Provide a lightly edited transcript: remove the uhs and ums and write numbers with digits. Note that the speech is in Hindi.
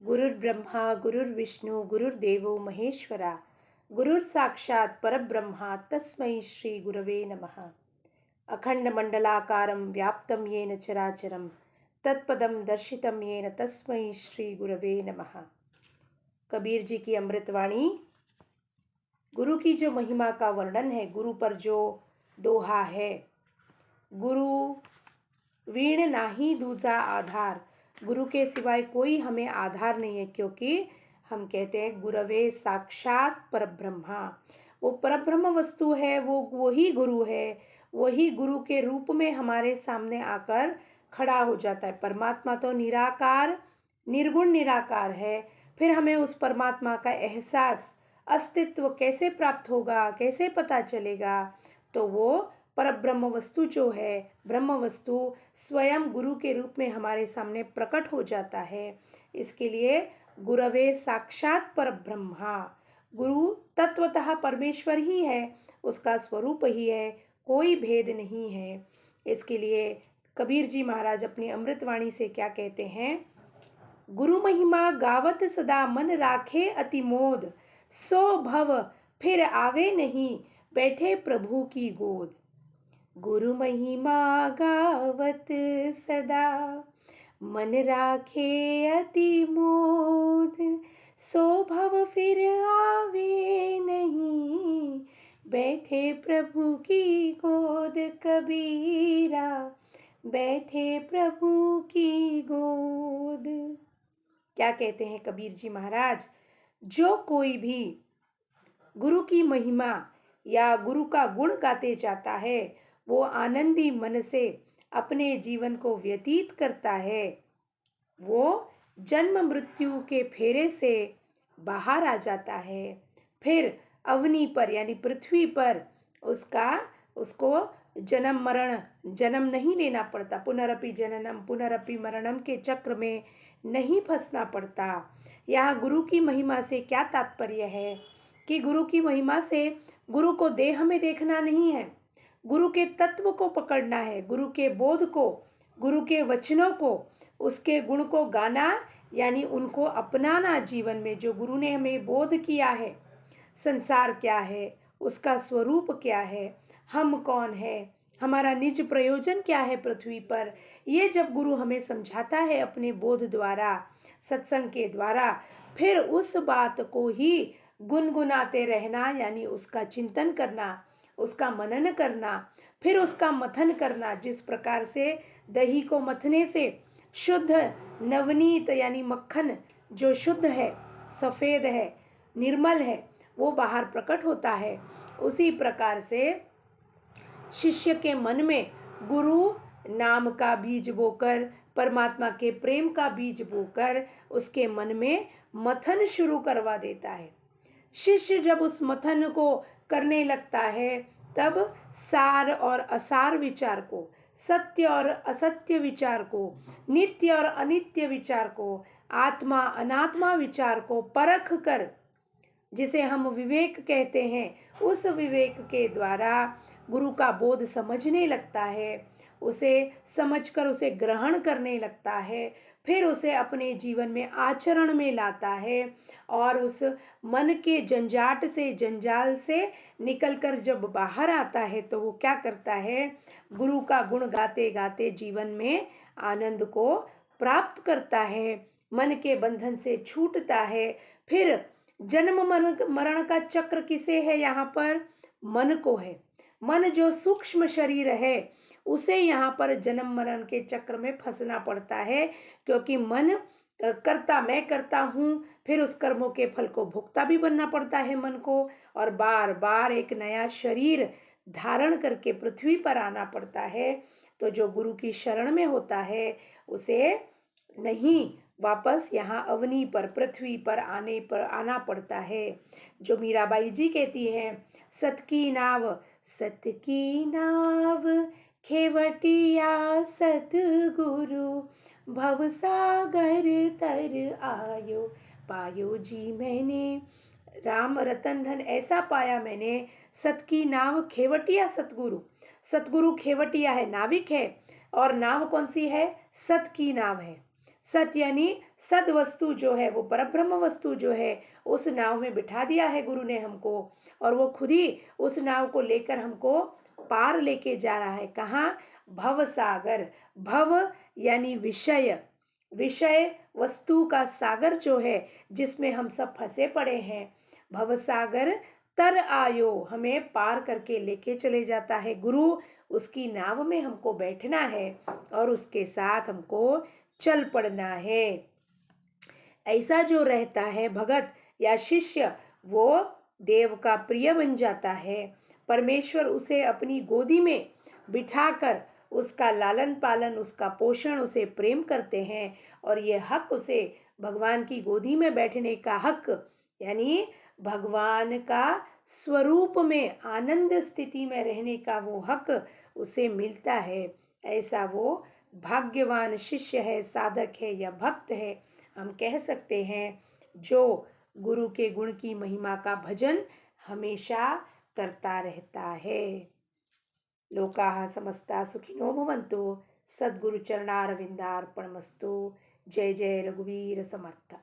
गुरुर्ब्रह्मा गुरुर्विष्णु गुरुर्देवो महेश्वरा गुरुर्साक्षात् परब्रह्मा तस्मै श्री गुरवे नमः। अखंडमंडलाकारं व्याप्तं येन चराचरं तत्पदं दर्शितं येन तस्मै श्री गुरवे नमः। कबीर जी की अमृतवाणी। गुरु की जो महिमा का वर्णन है, गुरु पर जो दोहा है, गुरु वीण नाही दूजा आधार, गुरु के सिवाय कोई हमें आधार नहीं है, क्योंकि हम कहते हैं गुरवे साक्षात परब्रह्मा। वो परब्रह्म वस्तु है, वो वही गुरु है, वही गुरु के रूप में हमारे सामने आकर खड़ा हो जाता है। परमात्मा तो निराकार निर्गुण निराकार है, फिर हमें उस परमात्मा का एहसास अस्तित्व कैसे प्राप्त होगा, कैसे पता चलेगा? तो वो परब्रह्म वस्तु जो है, ब्रह्म वस्तु स्वयं गुरु के रूप में हमारे सामने प्रकट हो जाता है। इसके लिए गुरवे साक्षात परब्रह्मा, गुरु तत्वतः परमेश्वर ही है, उसका स्वरूप ही है, कोई भेद नहीं है। इसके लिए कबीर जी महाराज अपनी अमृतवाणी से क्या कहते हैं? गुरु महिमा गावत सदा मन राखे अति मोद, सो भव फिर आवे नहीं बैठे प्रभु की गोद। गुरु महिमा गावत सदा मन राखे अति मोद, सो भव फिर आवे नहीं बैठे प्रभु की गोद। कबीरा बैठे प्रभु की गोद। क्या कहते हैं कबीर जी महाराज? जो कोई भी गुरु की महिमा या गुरु का गुण गाते जाता है, वो आनंदी मन से अपने जीवन को व्यतीत करता है, वो जन्म मृत्यु के फेरे से बाहर आ जाता है। फिर अवनी पर यानी पृथ्वी पर उसको जन्म नहीं लेना पड़ता। पुनरपि जननम पुनरपि मरणम के चक्र में नहीं फंसना पड़ता। यह गुरु की महिमा से क्या तात्पर्य है कि गुरु की महिमा से गुरु को देह में देखना नहीं है, गुरु के तत्व को पकड़ना है, गुरु के बोध को, गुरु के वचनों को, उसके गुण को गाना, यानी उनको अपनाना जीवन में। जो गुरु ने हमें बोध किया है, संसार क्या है, उसका स्वरूप क्या है, हम कौन है, हमारा निज प्रयोजन क्या है पृथ्वी पर, ये जब गुरु हमें समझाता है अपने बोध द्वारा, सत्संग के द्वारा, फिर उस बात को ही गुनगुनाते रहना, यानी उसका चिंतन करना, उसका मनन करना, फिर उसका मथन करना। जिस प्रकार से दही को मथने से शुद्ध नवनीत यानी मक्खन जो शुद्ध है, सफ़ेद है, निर्मल है, वो बाहर प्रकट होता है, उसी प्रकार से शिष्य के मन में गुरु नाम का बीज बोकर, परमात्मा के प्रेम का बीज बोकर उसके मन में मथन शुरू करवा देता है। शिष्य जब उस मथन को करने लगता है, तब सार और असार विचार को, सत्य और असत्य विचार को, नित्य और अनित्य विचार को, आत्मा अनात्मा विचार को परख कर, जिसे हम विवेक कहते हैं, उस विवेक के द्वारा गुरु का बोध समझने लगता है, उसे समझकर उसे ग्रहण करने लगता है, फिर उसे अपने जीवन में आचरण में लाता है, और उस मन के जंजाट से, जंजाल से निकलकर जब बाहर आता है, तो वो क्या करता है? गुरु का गुण गाते गाते जीवन में आनंद को प्राप्त करता है, मन के बंधन से छूटता है। फिर जन्म मरण का चक्र किसे है? यहाँ पर मन को है। मन जो सूक्ष्म शरीर है, उसे यहाँ पर जन्म मरण के चक्र में फंसना पड़ता है, क्योंकि मन करता मैं करता हूँ, फिर उस कर्मों के फल को भुगता भी बनना पड़ता है मन को, और बार बार एक नया शरीर धारण करके पृथ्वी पर आना पड़ता है। तो जो गुरु की शरण में होता है, उसे नहीं वापस यहाँ अवनी पर, पृथ्वी पर आना पड़ता है। जो मीराबाई जी कहती हैं, सत की नाव खेवटिया सतगुरु, भव सागर तर आयो, पायो जी मैंने राम रतन धन ऐसा पाया मैंने। सत की नाव खेवटिया सतगुरु, सतगुरु खेवटिया है, नाविक है, और नाव कौन सी है? सत की नाव है। सत यानी सद वस्तु जो है, वो परब्रह्म वस्तु जो है, उस नाव में बिठा दिया है गुरु ने हमको, और वो खुद ही उस नाव को लेकर हमको पार लेके जा रहा है। कहाँ? भव सागर। भव यानी विषय, विषय वस्तु का सागर जो है, जिसमें हम सब फंसे पड़े हैं। भव सागर तर आयो, हमें पार करके लेके चले जाता है गुरु। उसकी नाव में हमको बैठना है और उसके साथ हमको चल पड़ना है। ऐसा जो रहता है भगत या शिष्य, वो देव का प्रिय बन जाता है। परमेश्वर उसे अपनी गोदी में बिठाकर उसका लालन पालन, उसका पोषण, उसे प्रेम करते हैं। और ये हक उसे, भगवान की गोदी में बैठने का हक, यानी भगवान का स्वरूप में आनंद स्थिति में रहने का वो हक उसे मिलता है। ऐसा वो भाग्यवान शिष्य है, साधक है या भक्त है, हम कह सकते हैं, जो गुरु के गुण की महिमा का भजन हमेशा करता रहता है। लोकाः समस्ता सुखिनो भवन्तु। सद्गुरु चरणारविंदार्पणमस्तु। जय जय रघुवीर समर्थ।